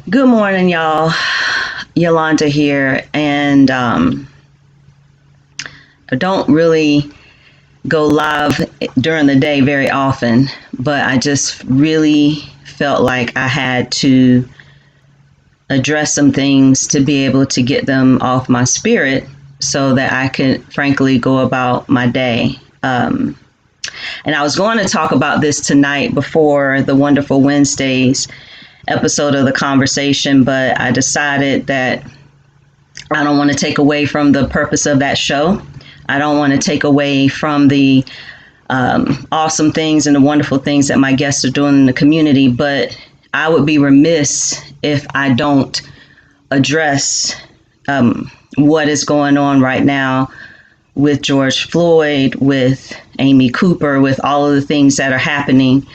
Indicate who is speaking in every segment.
Speaker 1: Good morning, y'all. Yolanda here, and I don't really go live during the day very often, but I just really felt like I had to address some things to be able to get them off my spirit so that I could frankly go about my day. And I was going to talk about this tonight before the Wonderful Wednesdays episode of the conversation, but I decided that I don't want to take away from the purpose of that show. I don't want to take away from the awesome things and the wonderful things that my guests are doing in the community, but I would be remiss if I don't address what is going on right now with George Floyd, with Amy Cooper, with all of the things that are happening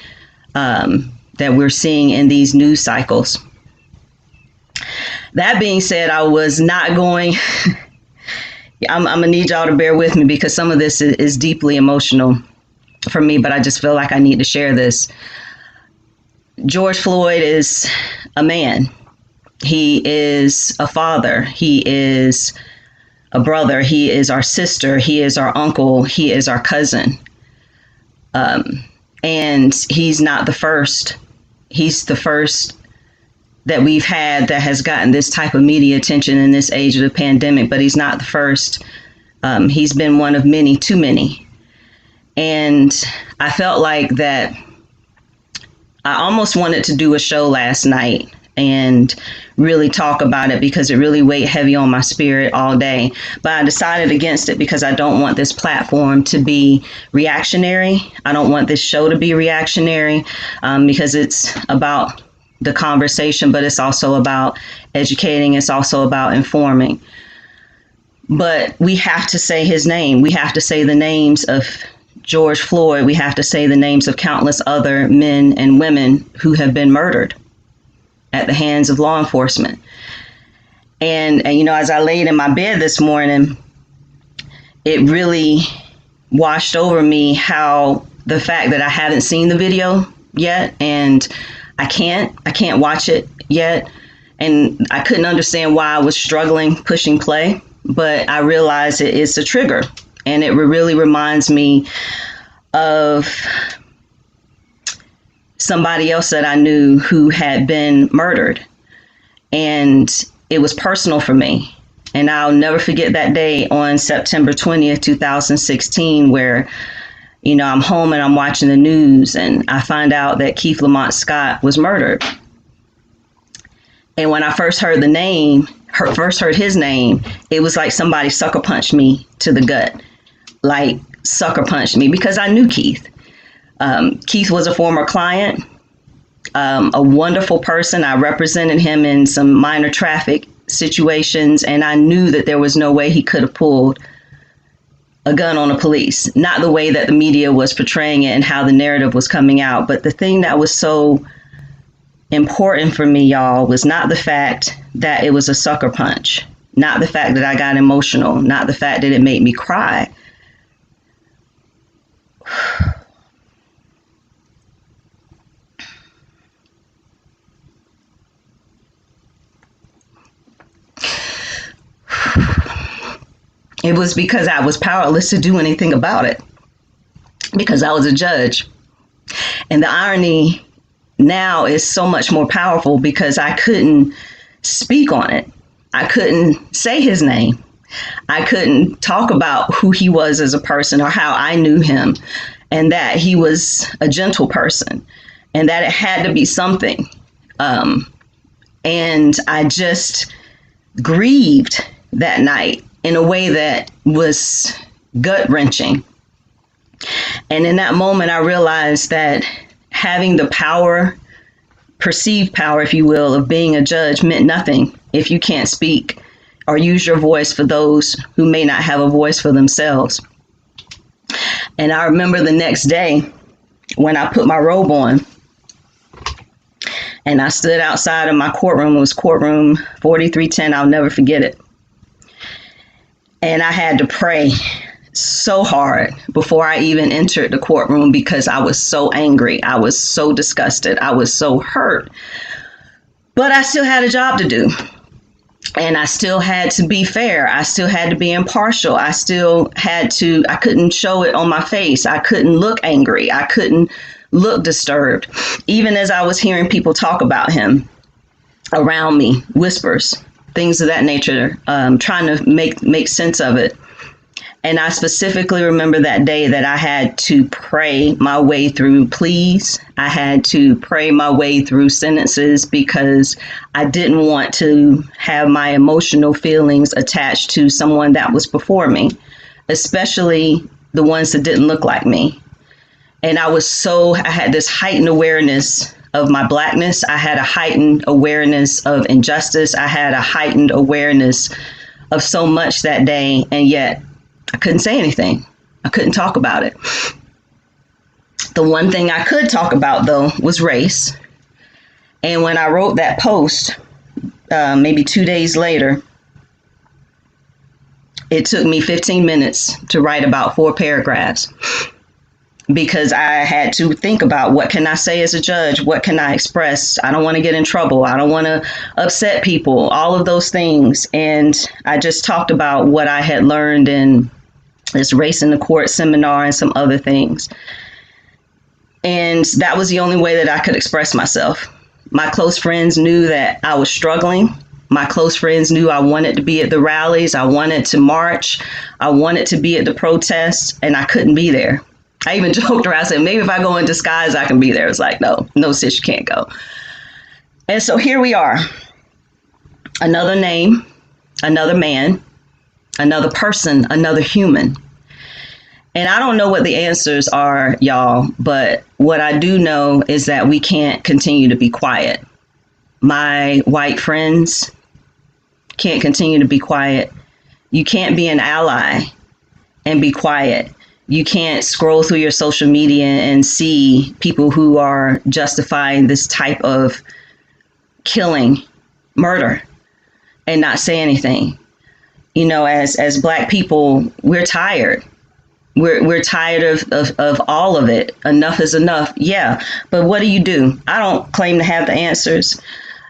Speaker 1: that we're seeing in these news cycles. That being said, I was not going, I'm going to need y'all to bear with me because some of this is deeply emotional for me, but I just feel like I need to share this. George Floyd is a man. He is a father. He is a brother. He is our sister. He is our uncle. He is our cousin. And he's not the first. He's the first that we've had that has gotten this type of media attention in this age of the pandemic, but he's not the first. He's been one of many, too many. And I felt like that I almost wanted to do a show last night and really talk about it because it really weighed heavy on my spirit all day. But I decided against it because I don't want this platform to be reactionary. I don't want this show to be reactionary because it's about the conversation, but it's also about educating. It's also about informing. But we have to say his name. We have to say the names of George Floyd. We have to say the names of countless other men and women who have been murdered at the hands of law enforcement. And you know, as I laid in my bed this morning, it really washed over me how the fact that I haven't seen the video yet, and I can't watch it yet. And I couldn't understand why I was struggling pushing play, but I realized it's a trigger. And it really reminds me of somebody else that I knew who had been murdered. And it was personal for me. And I'll never forget that day on September 20th, 2016, where, you know, I'm home and I'm watching the news and I find out that Keith Lamont Scott was murdered. And when I first heard his name, it was like somebody sucker punched me to the gut, like sucker punched me, because I knew Keith. Keith was a former client, a wonderful person. I represented him in some minor traffic situations, and I knew that there was no way he could have pulled a gun on the police. Not the way that the media was portraying it and how the narrative was coming out. But the thing that was so important for me, y'all, was not the fact that it was a sucker punch, not the fact that I got emotional, not the fact that it made me cry. It was because I was powerless to do anything about it, because I was a judge. And the irony now is so much more powerful because I couldn't speak on it. I couldn't say his name. I couldn't talk about who he was as a person or how I knew him, and that he was a gentle person and that it had to be something. And I just grieved that night in a way that was gut-wrenching. And in that moment, I realized that having the power, perceived power, if you will, of being a judge meant nothing if you can't speak or use your voice for those who may not have a voice for themselves. And I remember the next day when I put my robe on and I stood outside of my courtroom. It was courtroom 4310. I'll never forget it. And I had to pray so hard before I even entered the courtroom because I was so angry. I was so disgusted. I was so hurt But I still had a job to do. And I still had to be fair. I still had to be impartial. I couldn't show it on my face. I couldn't look angry. I couldn't look disturbed. Even as I was hearing people talk about him around me, whispers, things of that nature, trying to make sense of it. And I specifically remember that day that I had to pray my way through pleas. I had to pray my way through sentences because I didn't want to have my emotional feelings attached to someone that was before me, especially the ones that didn't look like me. And I had this heightened awareness of my Blackness. I had a heightened awareness of injustice. I had a heightened awareness of so much that day. And yet I couldn't say anything. I couldn't talk about it. The one thing I could talk about, though, was race. And when I wrote that post, maybe 2 days later, it took me 15 minutes to write about 4 paragraphs because I had to think about what can I say as a judge? What can I express? I don't want to get in trouble. I don't want to upset people, all of those things. And I just talked about what I had learned in this Race in the Court seminar and some other things. And that was the only way that I could express myself. My close friends knew that I was struggling. My close friends knew I wanted to be at the rallies. I wanted to march. I wanted to be at the protests, and I couldn't be there. I even joked around, I said, maybe if I go in disguise, I can be there. It's like, no, sis, you can't go. And so here we are. Another name, another man, another person, another human. And I don't know what the answers are, y'all, but what I do know is that we can't continue to be quiet. My white friends can't continue to be quiet. You can't be an ally and be quiet. You can't scroll through your social media and see people who are justifying this type of killing, murder, and not say anything. You know, as Black people, we're tired. We're tired of all of it. Enough is enough. Yeah. But what do? I don't claim to have the answers.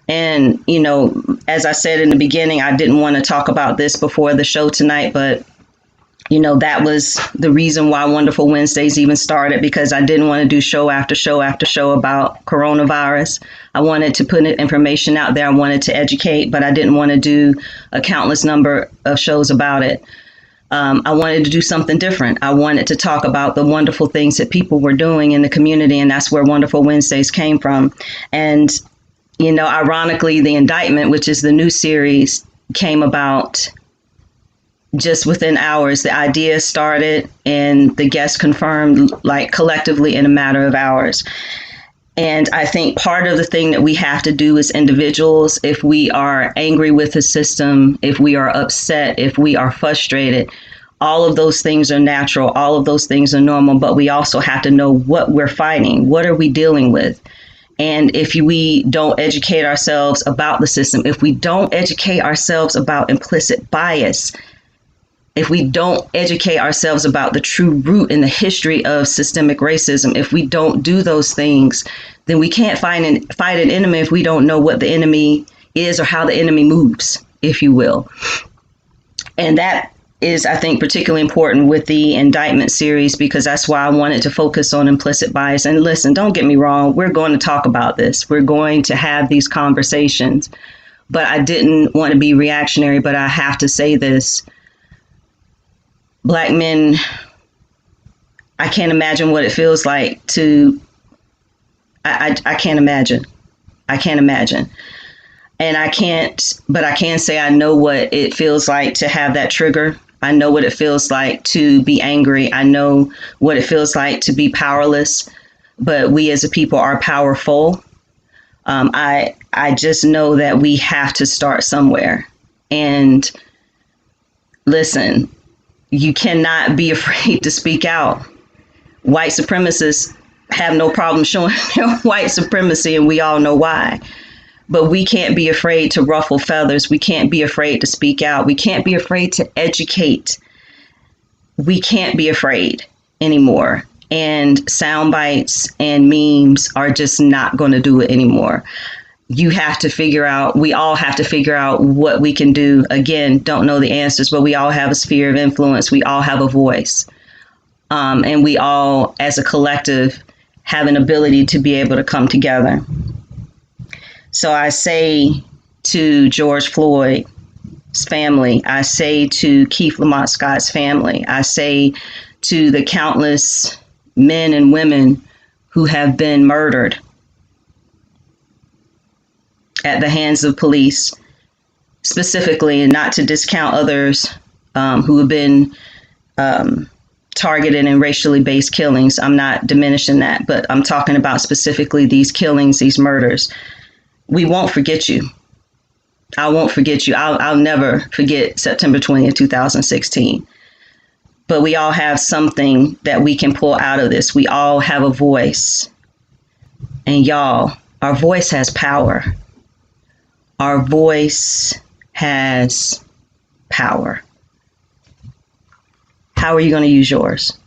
Speaker 1: And, you know, as I said in the beginning, I didn't want to talk about this before the show tonight, but, you know, that was the reason why Wonderful Wednesdays even started, because I didn't want to do show after show after show about coronavirus. I wanted to put information out there. I wanted to educate, but I didn't want to do a countless number of shows about it. I wanted to do something different. I wanted to talk about the wonderful things that people were doing in the community, and that's where Wonderful Wednesdays came from. And, you know, ironically, The Indictment, which is the new series, came about just within hours. The idea started and the guests confirmed, like, collectively in a matter of hours. And I think part of the thing that we have to do as individuals, if we are angry with the system, if we are upset, if we are frustrated, all of those things are natural. All of those things are normal. But we also have to know what we're fighting. What are we dealing with? And if we don't educate ourselves about the system, if we don't educate ourselves about implicit bias, if we don't educate ourselves about the true root and the history of systemic racism, if we don't do those things, then we can't fight an enemy if we don't know what the enemy is or how the enemy moves, if you will. And that is, I think, particularly important with the Indictment series, because that's why I wanted to focus on implicit bias. And listen, don't get me wrong, we're going to talk about this. We're going to have these conversations. But I didn't want to be reactionary, but I have to say this. Black men, I can't imagine what it feels like to, I can't imagine. I can't imagine. And I can say I know what it feels like to have that trigger. I know what it feels like to be angry. I know what it feels like to be powerless, but we as a people are powerful. I just know that we have to start somewhere. And listen, you cannot be afraid to speak out. White supremacists have no problem showing their white supremacy, and we all know why. But we can't be afraid to ruffle feathers. We can't be afraid to speak out. We can't be afraid to educate. We can't be afraid anymore. And sound bites and memes are just not going to do it anymore. you have to figure out, we all have to figure out what we can do. Again, don't know the answers, but we all have a sphere of influence. We all have a voice. And we all, as a collective, have an ability to be able to come together. So I say to George Floyd's family, I say to Keith Lamont Scott's family, I say to the countless men and women who have been murdered at the hands of police, specifically, and not to discount others who have been targeted in racially based killings. I'm not diminishing that, but I'm talking about specifically these killings, these murders. We won't forget you. I won't forget you. I'll never forget September 20th, 2016. But we all have something that we can pull out of this. We all have a voice. And y'all, our voice has power. Our voice has power. How are you going to use yours?